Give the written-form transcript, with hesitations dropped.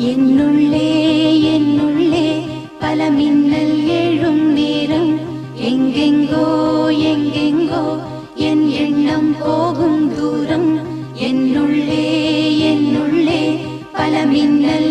என்னுள்ளே என்னுள்ளே பல மின்னல் எழும் நேரம் எங்கெங்கோ எங்கெங்கோ என் எண்ணம் போகும் தூரம் என்னுள்ளே என்னுள்ளே பல மின்னல்